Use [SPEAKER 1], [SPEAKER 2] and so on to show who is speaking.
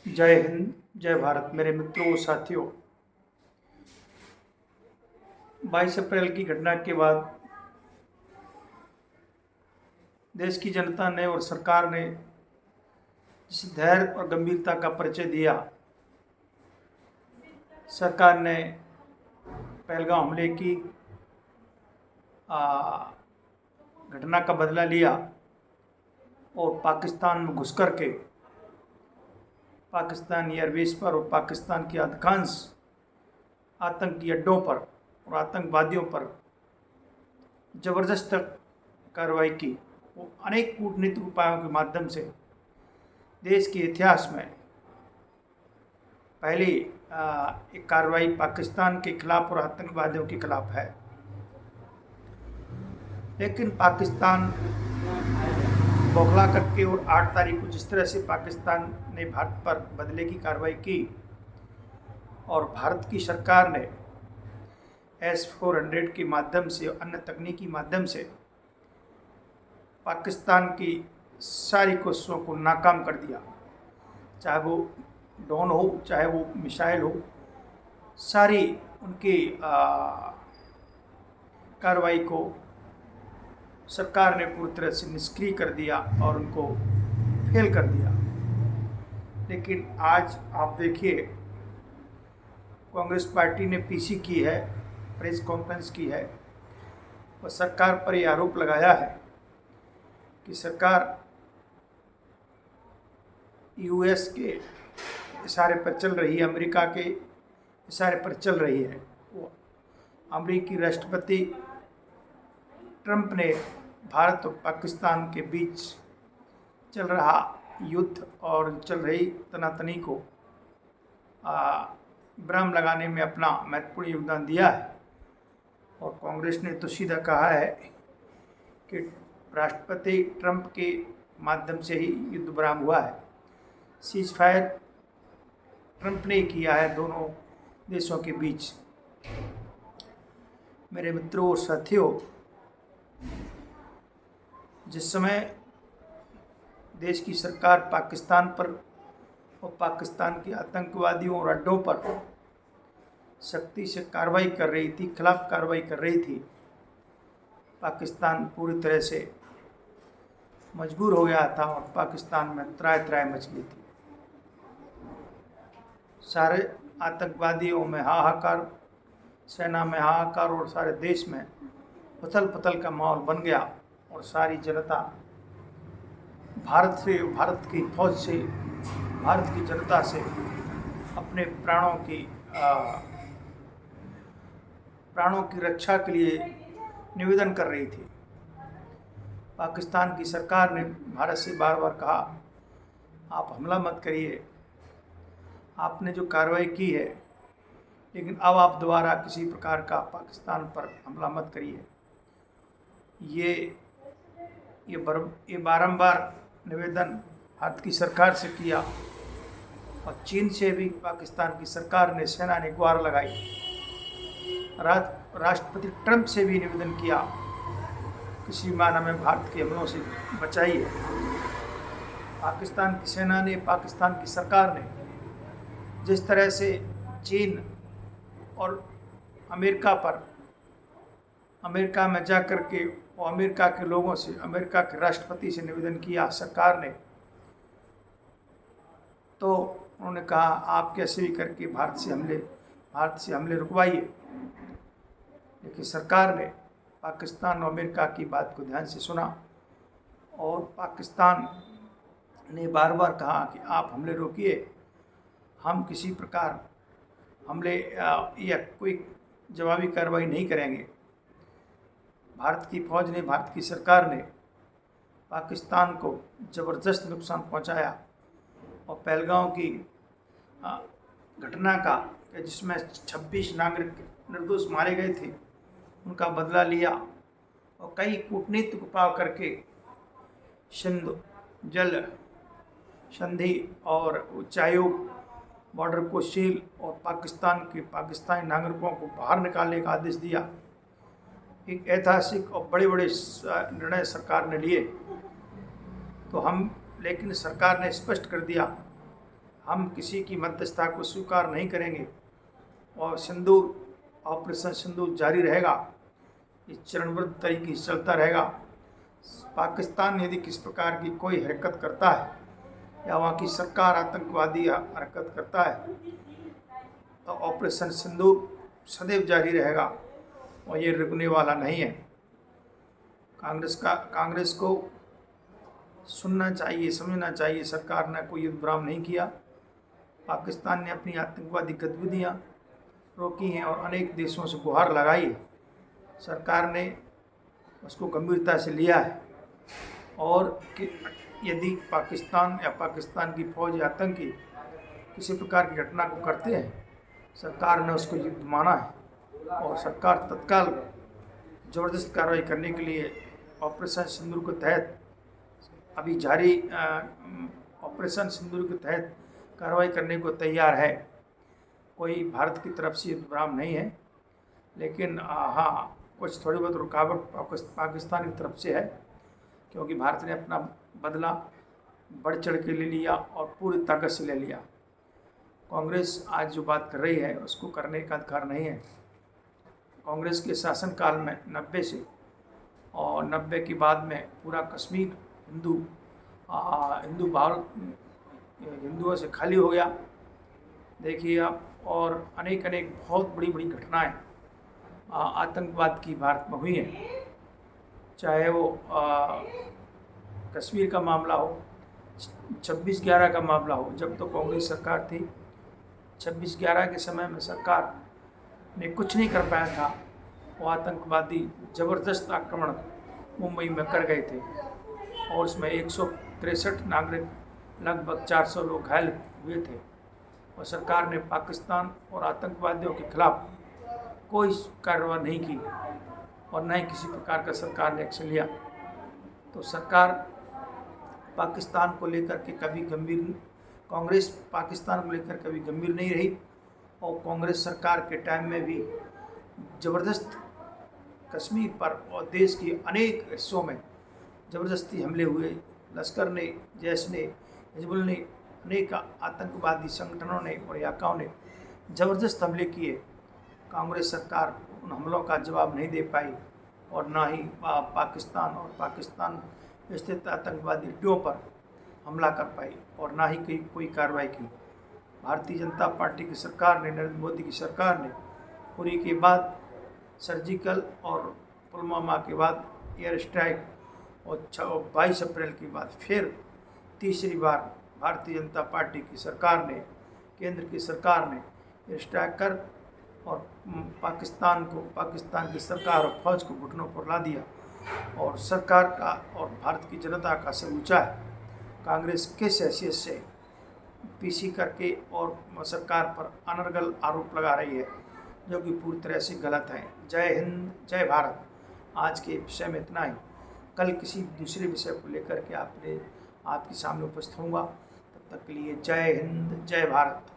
[SPEAKER 1] जय हिंद, जय भारत। मेरे मित्रों, साथियों, 22 अप्रैल की घटना के बाद देश की जनता ने और सरकार ने जिस धैर्य और गंभीरता का परिचय दिया, सरकार ने पहलगाम हमले की घटना का बदला लिया और पाकिस्तान में घुस कर के पाकिस्तानी एयरबेस पर और पाकिस्तान के अधिकांश आतंकी अड्डों पर और आतंकवादियों पर ज़बरदस्त कार्रवाई की। वो अनेक कूटनीतिक उपायों के माध्यम से देश के इतिहास में पहली एक कार्रवाई पाकिस्तान के खिलाफ और आतंकवादियों के खिलाफ है। लेकिन पाकिस्तान बौखला करके और 8 तारीख को जिस तरह से पाकिस्तान ने भारत पर बदले की कार्रवाई की और भारत की सरकार ने S-400 के माध्यम से और अन्य तकनीकी माध्यम से पाकिस्तान की सारी कोशिशों को नाकाम कर दिया, चाहे वो ड्रोन हो, चाहे वो मिसाइल हो, सारी उनकी कार्रवाई को सरकार ने पूरी तरह से निष्क्रिय कर दिया और उनको फेल कर दिया। लेकिन आज आप देखिए, कांग्रेस पार्टी ने पीसी की है, प्रेस कॉन्फ्रेंस की है और सरकार पर यह आरोप लगाया है कि सरकार यूएस के इशारे पर चल रही है, अमेरिका के इशारे पर चल रही है। वो अमेरिकी राष्ट्रपति ट्रंप ने भारत और पाकिस्तान के बीच चल रहा युद्ध और चल रही तनातनी को विराम लगाने में अपना महत्वपूर्ण योगदान दिया है। और कांग्रेस ने तो सीधा कहा है कि राष्ट्रपति ट्रंप के माध्यम से ही युद्ध विराम हुआ है। सीज फायर ट्रंप ने किया है दोनों देशों के बीच। मेरे मित्रों और साथियों, जिस समय देश की सरकार पाकिस्तान पर और पाकिस्तान के आतंकवादियों और अड्डों पर सख्ती से कार्रवाई कर रही थी, खिलाफ कार्रवाई कर रही थी, पाकिस्तान पूरी तरह से मजबूर हो गया था और पाकिस्तान में त्राह त्राह मच गई थी। सारे आतंकवादियों में हाहाकार, सेना में हाहाकार और सारे देश में उथल पुथल का माहौल बन गया और सारी जनता भारत की फौज से, भारत की जनता से अपने प्राणों की रक्षा के लिए निवेदन कर रही थी। पाकिस्तान की सरकार ने भारत से बार बार कहा, आप हमला मत करिए, आपने जो कार्रवाई की है, लेकिन अब आप दोबारा किसी प्रकार का पाकिस्तान पर हमला मत करिए। ये बारंबार निवेदन भारत की सरकार से किया और चीन से भी पाकिस्तान की सरकार ने, सेना ने गुहार लगाई। राष्ट्रपति ट्रंप से भी निवेदन किया, किसी माना में भारत के हमलों से बचाइए। पाकिस्तान की सेना ने, पाकिस्तान की सरकार ने जिस तरह से चीन और अमेरिका में जा कर के और अमेरिका के लोगों से, अमेरिका के राष्ट्रपति से निवेदन किया सरकार ने, तो उन्होंने कहा आप कैसे भी करके भारत से हमले रुकवाइए। लेकिन सरकार ने पाकिस्तान और अमेरिका की बात को ध्यान से सुना और पाकिस्तान ने बार बार कहा कि आप हमले रोकिए, हम किसी प्रकार हमले या कोई जवाबी कार्रवाई नहीं करेंगे। भारत की फौज ने, भारत की सरकार ने पाकिस्तान को ज़बरदस्त नुकसान पहुंचाया और पहलगाम की घटना का, जिसमें 26 नागरिक निर्दोष मारे गए थे, उनका बदला लिया और कई कूटनीतिक उपाय करके सिंधु जल संधि और उच्चायोग, बॉर्डर को सील और पाकिस्तानी नागरिकों को बाहर निकालने का आदेश दिया। एक ऐतिहासिक और बड़े निर्णय सरकार ने लिए। लेकिन सरकार ने स्पष्ट कर दिया हम किसी की मध्यस्थता को स्वीकार नहीं करेंगे और सिंदूर ऑपरेशन सिंदूर जारी रहेगा। ये चरणबद्ध तरीके से चलता रहेगा। पाकिस्तान यदि किस प्रकार की कोई हरकत करता है या वहाँ की सरकार आतंकवादी हरकत करता है तो ऑपरेशन सिंदूर सदैव जारी रहेगा और ये रुकने वाला नहीं है। कांग्रेस को सुनना चाहिए, समझना चाहिए। सरकार ने कोई युद्ध विराम नहीं किया। पाकिस्तान ने अपनी आतंकवादी गतिविधियाँ रोकी हैं और अनेक देशों से गुहार लगाई है। सरकार ने उसको गंभीरता से लिया है और कि यदि पाकिस्तान या पाकिस्तान की फौज या आतंकी किसी प्रकार की घटना को करते हैं, सरकार ने उसको युद्ध माना है और सरकार तत्काल ज़बरदस्त कार्रवाई करने के लिए ऑपरेशन सिंदूर के तहत अभी जारी ऑपरेशन सिंदूर के तहत कार्रवाई करने को तैयार है। कोई भारत की तरफ से युद्ध विराम नहीं है, लेकिन हाँ, कुछ थोड़ी बहुत रुकावट पाकिस्तान की तरफ से है, क्योंकि भारत ने अपना बदला बढ़ चढ़ के ले लिया और पूरी ताकत से ले लिया। कांग्रेस आज जो बात कर रही है उसको करने का अधिकार नहीं है। कांग्रेस के शासनकाल में 90 से और 90 के बाद में पूरा कश्मीर हिंदुओं से खाली हो गया। देखिए आप, और अनेक बहुत बड़ी बड़ी घटनाएं आतंकवाद की भारत में हुई हैं। चाहे वो कश्मीर का मामला हो, 26/11 का मामला हो। जब तो कांग्रेस सरकार थी, 26/11 के समय में सरकार ने कुछ नहीं कर पाया था। वो आतंकवादी ज़बरदस्त आक्रमण मुंबई में कर गए थे और उसमें 163 नागरिक, लगभग 400 लोग घायल हुए थे और सरकार ने पाकिस्तान और आतंकवादियों के खिलाफ कोई कार्रवाई नहीं की और न ही किसी प्रकार का सरकार ने एक्शन लिया। तो सरकार पाकिस्तान को लेकर के कभी कांग्रेस पाकिस्तान को लेकर कभी गंभीर नहीं रही और कांग्रेस सरकार के टाइम में भी ज़बरदस्त कश्मीर पर और देश के अनेक हिस्सों में ज़बरदस्ती हमले हुए। लश्कर ने, जैश ने, हिजबुल ने, अनेक आतंकवादी संगठनों ने और इलाकाओं ने ज़बरदस्त हमले किए। कांग्रेस सरकार उन हमलों का जवाब नहीं दे पाई और ना ही पाकिस्तान स्थित आतंकवादी अड्डों पर हमला कर पाई और ना ही कोई कार्रवाई की। भारतीय जनता पार्टी की सरकार ने, नरेंद्र मोदी की सरकार ने उरी के बाद, सर्जिकल और पुलवामा के बाद एयर स्ट्राइक और 22 अप्रैल के बाद फिर तीसरी बार भारतीय जनता पार्टी की सरकार ने, केंद्र की सरकार ने एयर स्ट्राइक कर और पाकिस्तान की सरकार और फौज को घुटनों पर ला दिया और सरकार का और भारत की जनता का सिर ऊंचा है। कांग्रेस किस हैसियत से पीसी करके और सरकार पर अनर्गल आरोप लगा रही है, जो कि पूरी तरह से गलत है। जय हिंद, जय भारत। आज के विषय में इतना ही। कल किसी दूसरे विषय को लेकर के आपके सामने उपस्थित होऊंगा। तब तक के लिए जय हिंद, जय भारत।